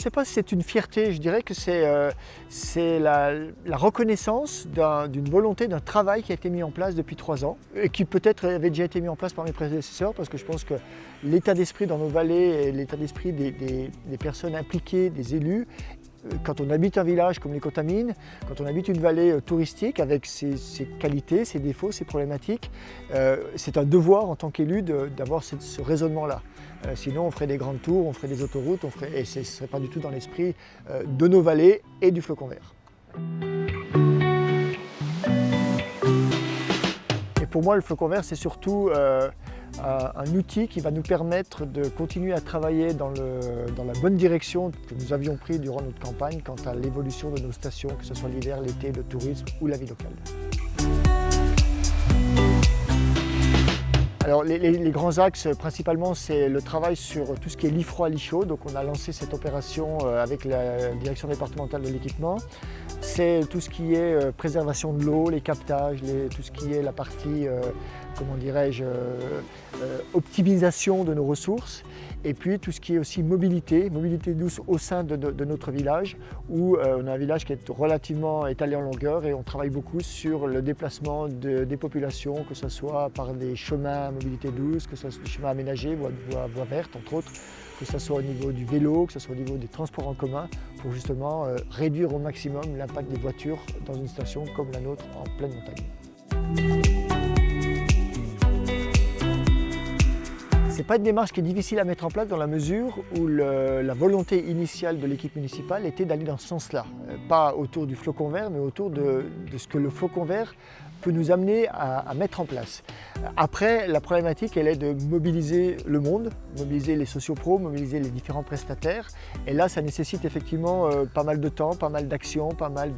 sais pas si c'est une fierté, je dirais que c'est la reconnaissance d'une volonté, d'un travail qui a été mis en place depuis 3 ans et qui peut-être avait déjà été mis en place par mes prédécesseurs parce que je pense que l'état d'esprit dans nos vallées et l'état d'esprit des personnes impliquées, des élus, quand on habite un village comme les Côtes-Amines, quand on habite une vallée touristique avec ses qualités, ses défauts, ses problématiques, c'est un devoir en tant qu'élu d'avoir ce raisonnement-là. Sinon on ferait des grandes tours, on ferait des autoroutes, et ce ne serait pas du tout dans l'esprit de nos vallées et du Flocon Vert. Et pour moi le Flocon Vert c'est surtout un outil qui va nous permettre de continuer à travailler dans la bonne direction que nous avions pris durant notre campagne quant à l'évolution de nos stations, que ce soit l'hiver, l'été, le tourisme ou la vie locale. Alors les grands axes principalement c'est le travail sur tout ce qui est lit froid, lit chaud. Donc on a lancé cette opération avec la direction départementale de l'équipement. C'est tout ce qui est préservation de l'eau, les captages, tout ce qui est la partie, comment dirais-je, optimisation de nos ressources. Et puis tout ce qui est aussi mobilité douce au sein de notre village, où on a un village qui est relativement étalé en longueur et on travaille beaucoup sur le déplacement des populations, que ce soit par des chemins à mobilité douce, que ce soit des chemins aménagés, voies vertes entre autres, que ce soit au niveau du vélo, que ce soit au niveau des transports en commun, pour justement réduire au maximum l'impact des voitures dans une station comme la nôtre en pleine montagne. Ce n'est pas une démarche qui est difficile à mettre en place dans la mesure où la volonté initiale de l'équipe municipale était d'aller dans ce sens-là. Pas autour du Flocon Vert, mais autour de ce que le Flocon Vert peut nous amener à mettre en place. Après, la problématique, elle est de mobiliser le monde, mobiliser les sociopros, mobiliser les différents prestataires. Et là, ça nécessite effectivement pas mal de temps, pas mal d'actions, pas mal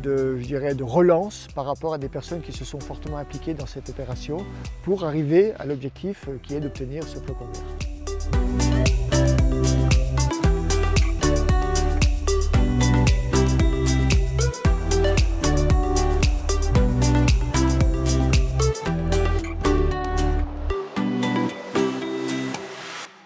je dirais, de relance par rapport à des personnes qui se sont fortement impliquées dans cette opération pour arriver à l'objectif qui est d'obtenir ce Flocon Vert.